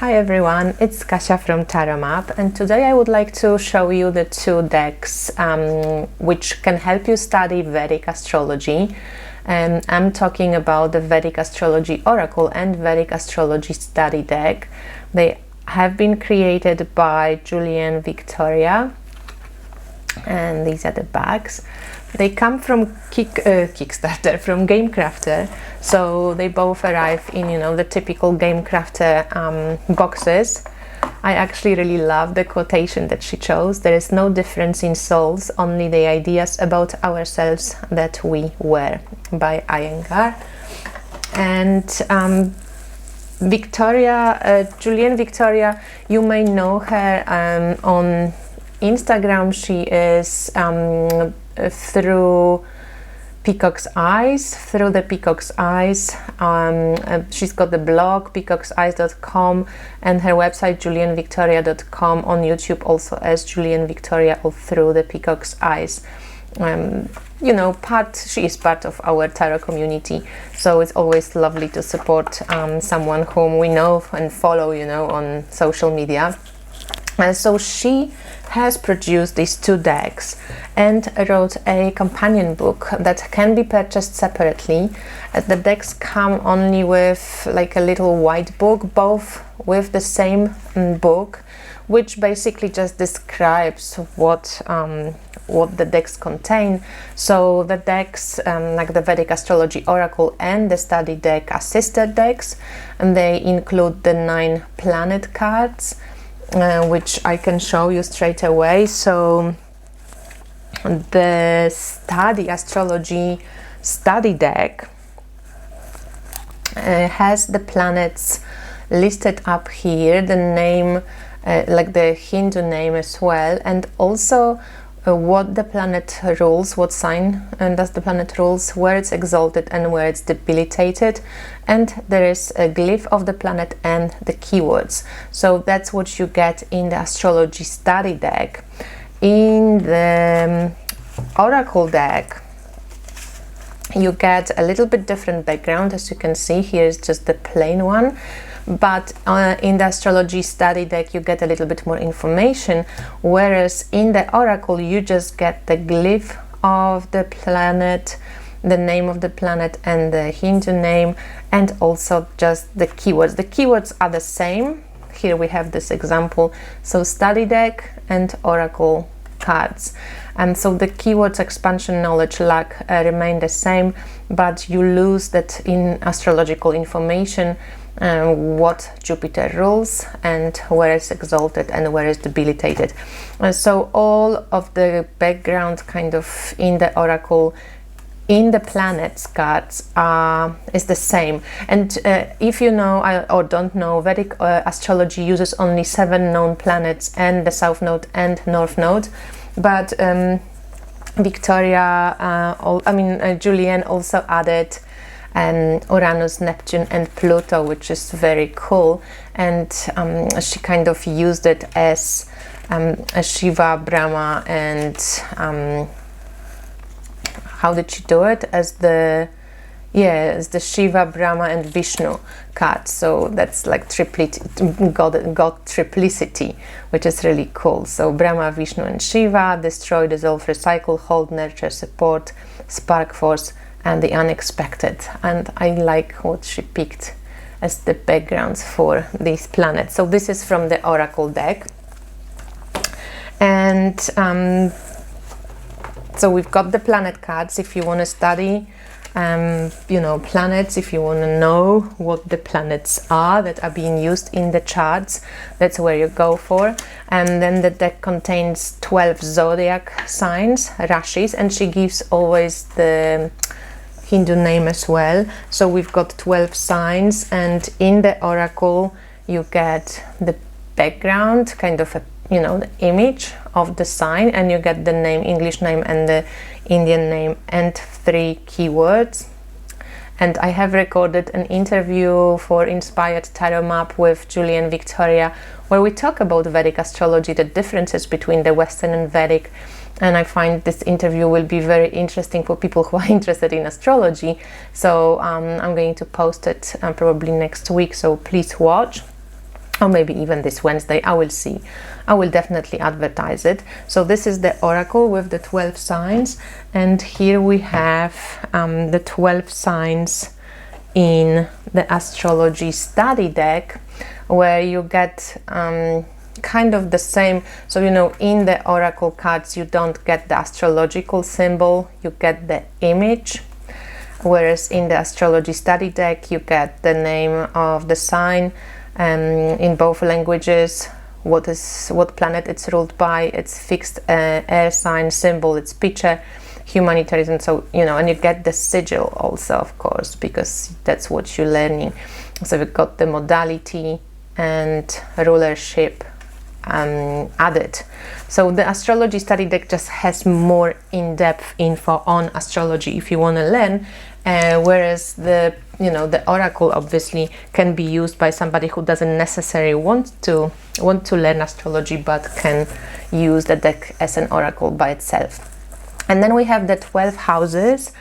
Hi everyone, it's Kasia from Tarot Map, and today I would like to show you the two decks which can help you study Vedic Astrology. I'm talking about the Vedic Astrology Oracle and Vedic Astrology Study deck. They have been created by Julianne Victoria, and these are the backs. They come from Kickstarter, from Game Crafter, so they both arrive in, the typical Game Crafter boxes. I actually really love the quotation that she chose. There is no difference in souls, only the ideas about ourselves that we wear, by Iyengar. And Julianne Victoria, you may know her on Instagram. She is through the Peacock's Eyes. She's got the blog peacockseyes.com and her website juliannevictoria.com, on YouTube also as Julianne Victoria, all through the Peacock's Eyes. She is part of our tarot community, so it's always lovely to support someone whom we know and follow, on social media. So she has produced these two decks and wrote a companion book that can be purchased separately. The decks come only with like a little white book, both with the same book, which basically just describes what the decks contain. So the decks, like the Vedic Astrology Oracle and the Study deck, are sister decks, and they include the 9 planet cards, which I can show you straight away. So the Study Astrology Study deck has the planets listed up here, the name, like the Hindu name as well, and also what the planet rules, what sign does the planet rules, where it's exalted and where it's debilitated, and there is a glyph of the planet and the keywords. So that's what you get in the Astrology Study deck. In the Oracle deck, you get a little bit different background. As you can see, here is just the plain one, but in the Astrology Study deck you get a little bit more information, whereas in the Oracle you just get the glyph of the planet, the name of the planet and the Hindu name, and also just the keywords. The keywords are the same. Here we have this example, so Study deck and Oracle cards. And so the keywords expansion, knowledge, luck remain the same, but you lose that in astrological information, what Jupiter rules and where it's exalted and where it's debilitated. So all of the background kind of in the Oracle, in the planets cards, is the same. And if you know or don't know, Vedic astrology uses only 7 known planets and the South Node and North Node, but Julianne also added Uranus, Neptune and Pluto, which is very cool, and she kind of used it as Shiva, Brahma, and how did she do it? As the Shiva, Brahma and Vishnu card. So that's like God triplicity, which is really cool. So Brahma, Vishnu and Shiva: destroy, dissolve, recycle, hold, nurture, support, spark, force and the unexpected. And I like what she picked as the backgrounds for these planets. So this is from the Oracle deck, and so we've got the planet cards. If you want to study planets, if you want to know what the planets are that are being used in the charts, that's where you go for. And then the deck contains 12 zodiac signs, rashis, and she gives always the Hindu name as well. So we've got 12 signs, and in the Oracle you get the background, kind of the image of the sign, and you get the name, English name and the Indian name, and 3 keywords. And I have recorded an interview for Inspired Tarot Map with Julianne Victoria, where we talk about Vedic astrology, the differences between the Western and Vedic, and I find this interview will be very interesting for people who are interested in astrology. So I'm going to post it probably next week, so please watch. or maybe even this Wednesday. I will see. I will definitely advertise it. So this is the oracle with the 12 signs, and here we have the 12 signs in the astrology study deck, where you get kind of the same. So you know, in the oracle cards you don't get the astrological symbol, you get the image, whereas in the astrology study deck you get the name of the sign in both languages, what planet it's ruled by, its fixed air sign symbol, its picture, humanitarian. So you know, and you get the sigil also, of course, because that's what you're learning. So we've got the modality and rulership added. So the astrology study deck just has more in-depth info on astrology if you want to learn, whereas the oracle obviously can be used by somebody who doesn't necessarily want to learn astrology, but can use the deck as an oracle by itself. And then we have the 12 houses,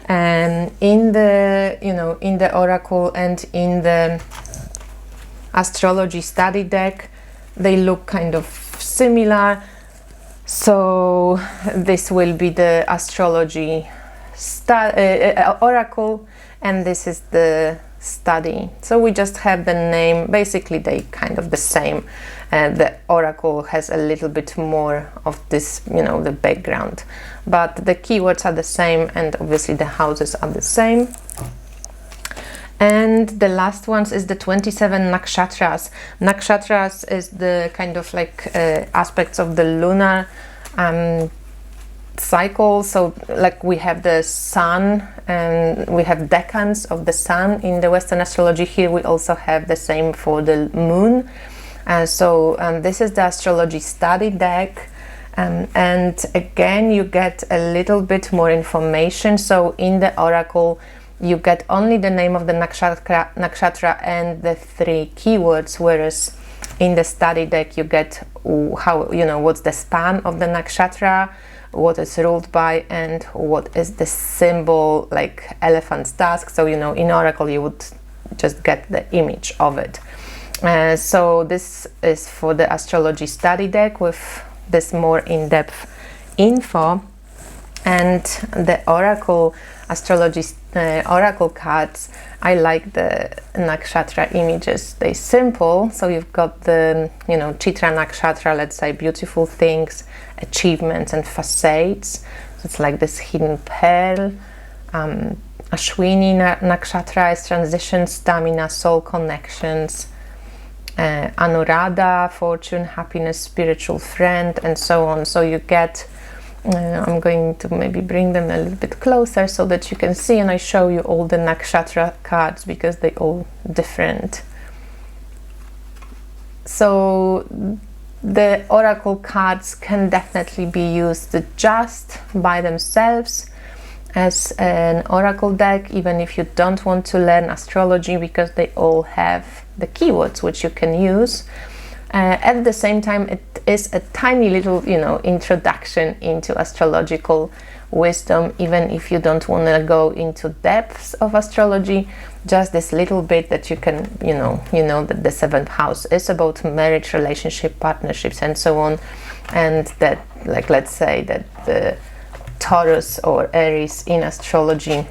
and in the oracle and in the astrology study deck, they look kind of similar. So this will be the astrology oracle, and this is the study. So we just have the name. Basically they kind of the same. The oracle has a little bit more of this, the background, but the keywords are the same, and obviously the houses are the same. And the last ones is the 27 nakshatras. Nakshatras is the kind of like aspects of the lunar cycle. So like we have the sun, and we have decans of the sun in the Western astrology. Here we also have the same for the moon. So this is the astrology study deck. And again, you get a little bit more information. So in the oracle, you get only the name of the nakshatra and the 3 keywords, whereas in the study deck you get how, what's the span of the nakshatra, what is ruled by, and what is the symbol, like elephant's tusk. So in oracle you would just get the image of it. So this is for the astrology study deck with this more in-depth info. And the oracle astrology oracle cards, I like the nakshatra images. They're simple. So you've got the Chitra nakshatra, let's say beautiful things, achievements and facades. So it's like this hidden pearl. Ashwini nakshatra is transition, stamina, soul connections. Anuradha, fortune, happiness, spiritual friend, and so on. So you get I'm going to maybe bring them a little bit closer so that you can see, and I show you all the nakshatra cards because they're all different. So the oracle cards can definitely be used just by themselves as an oracle deck, even if you don't want to learn astrology, because they all have the keywords which you can use. At the same time, it is a tiny little, introduction into astrological wisdom, even if you don't want to go into depths of astrology. Just this little bit that you can, that the 7th house is about marriage, relationship, partnerships, and so on, and that, like, let's say that the Taurus or Aries in astrology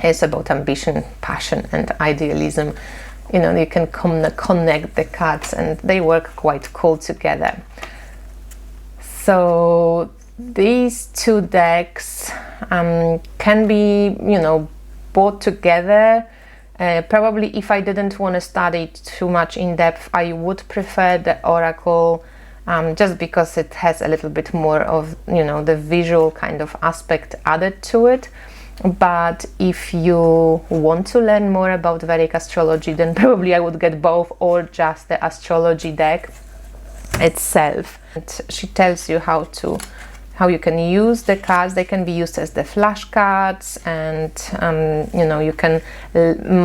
is about ambition, passion, and idealism. You can connect the cards, and they work quite cool together. So these 2 decks can be, bought together. Probably if I didn't want to study too much in depth, I would prefer the oracle, just because it has a little bit more of, the visual kind of aspect added to it. But if you want to learn more about Vedic astrology, then probably I would get both, or just the astrology deck itself. And she tells you how you can use the cards. They can be used as the flashcards, and you can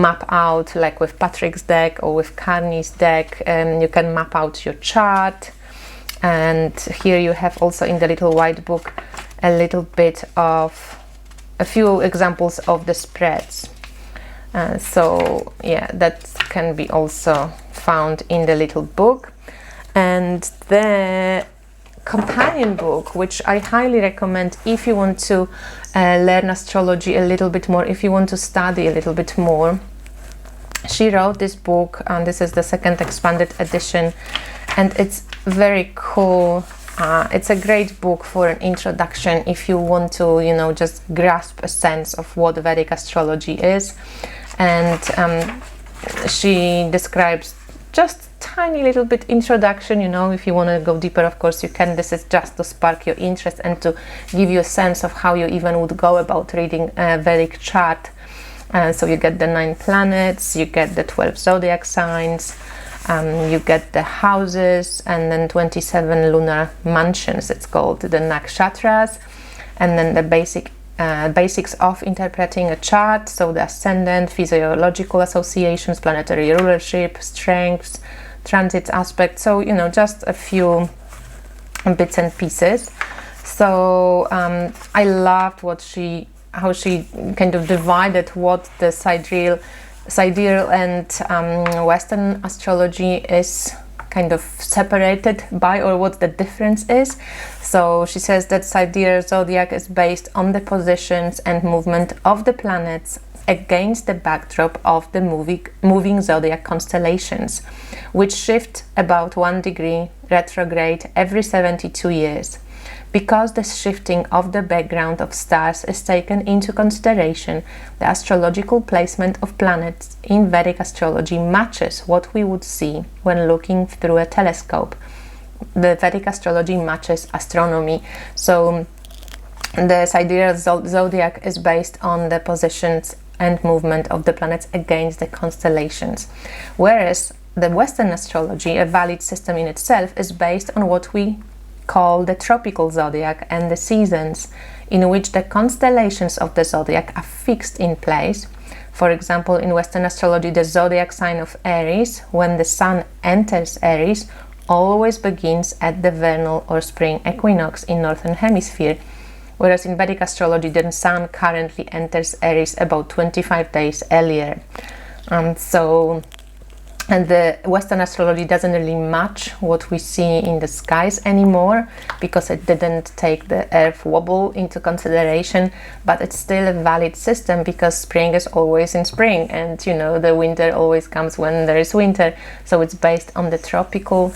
map out, like with Patrick's deck or with Carney's deck, and you can map out your chart. And here you have also in the little white book a little bit of a few examples of the spreads. So yeah, that can be also found in the little book. And the companion book, which I highly recommend if you want to learn astrology a little bit more, if you want to study a little bit more. She wrote this book, and this is the second expanded edition, and it's very cool. It's a great book for an introduction if you want to, you know, just grasp a sense of what Vedic astrology is. And she describes just tiny little bit introduction, you know. If you want to go deeper, of course you can. This is just to spark your interest and to give you a sense of how you even would go about reading a Vedic chart. So you get the 9 planets, you get the 12 zodiac signs, you get the houses, and then 27 lunar mansions, it's called, the Nakshatras, and then the basics of interpreting a chart, so the ascendant, physiological associations, planetary rulership, strengths, transits, aspects, so, you know, just a few bits and pieces. So I loved how she kind of divided what the sidereal and Western astrology is kind of separated by, or what the difference is. So she says that sidereal zodiac is based on the positions and movement of the planets against the backdrop of the moving zodiac constellations, which shift about 1 degree retrograde every 72 years. Because the shifting of the background of stars is taken into consideration, the astrological placement of planets in Vedic astrology matches what we would see when looking through a telescope. The Vedic astrology matches astronomy. So the sidereal zodiac is based on the positions and movement of the planets against the constellations, whereas the Western astrology, a valid system in itself, is based on what we call the tropical zodiac and the seasons, in which the constellations of the zodiac are fixed in place. For example, in Western astrology, the zodiac sign of Aries, when the sun enters Aries, always begins at the vernal or spring equinox in Northern Hemisphere, whereas in Vedic astrology, the sun currently enters Aries about 25 days earlier. And the Western astrology doesn't really match what we see in the skies anymore, because it didn't take the earth wobble into consideration, but it's still a valid system because spring is always in spring, and, you know, the winter always comes when there is winter. So it's based on the tropical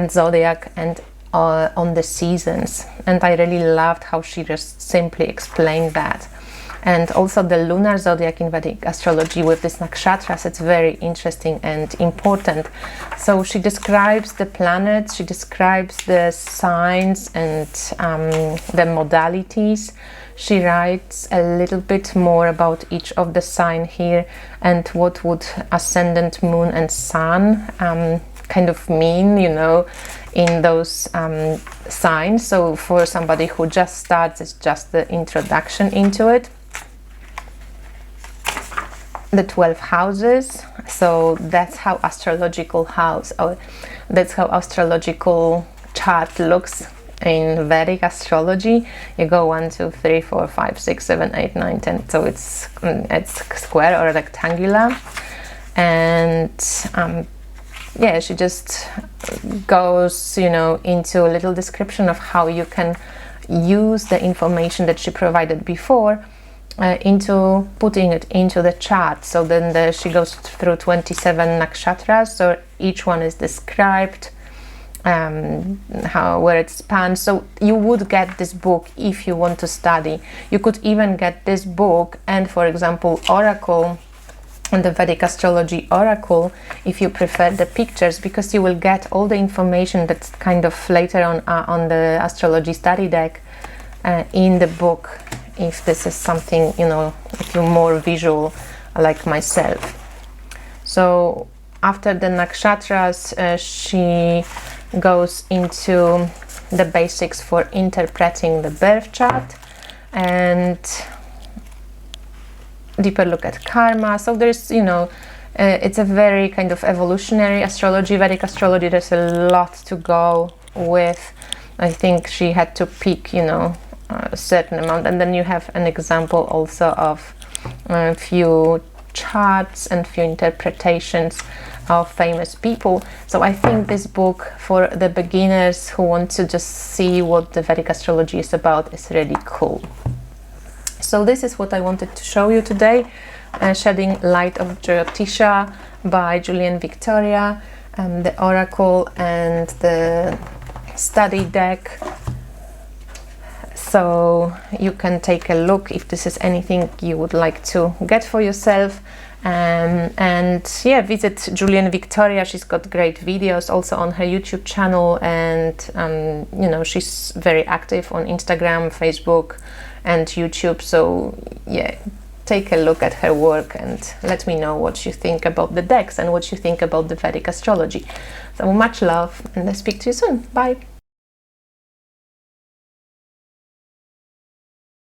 zodiac and on the seasons. And I really loved how she just simply explained that. And also the lunar zodiac in Vedic astrology with this nakshatras, it's very interesting and important. So she describes the planets, she describes the signs and the modalities. She writes a little bit more about each of the sign here and what would ascendant, moon and sun kind of mean, you know, in those signs. So for somebody who just starts, it's just the introduction into it. The 12 houses, so that's how astrological chart looks in Vedic astrology. You go 1, 2, 3, 4, 5, 6, 7, 8, 9, 10. So it's square or rectangular, and yeah, she just goes, you know, into a little description of how you can use the information that she provided before into putting it into the chart. So then she goes through 27 nakshatras, so each one is described, where it spans. So you would get this book if you want to study. You could even get this book and, for example, Oracle, and the Vedic astrology oracle, if you prefer the pictures, because you will get all the information that's kind of later on the astrology study deck in the book, if this is something, you know, if you're more visual like myself. So after the nakshatras, she goes into the basics for interpreting the birth chart and deeper look at karma. So there's, you know, it's a very kind of evolutionary astrology, Vedic astrology. There's a lot to go with. I think she had to pick, you know, a certain amount, and then you have an example also of a few charts and few interpretations of famous people. So I think this book for the beginners who want to just see what the Vedic astrology is about is really cool. So this is what I wanted to show you today, Shedding Light of Jyotisha by Julianne Victoria, the oracle and the study deck. So you can take a look if this is anything you would like to get for yourself. And yeah, visit Julianne Victoria. She's got great videos also on her YouTube channel, and you know, she's very active on Instagram, Facebook and YouTube. So yeah, take a look at her work and let me know what you think about the decks and what you think about the Vedic astrology. So much love, and I'll speak to you soon. Bye.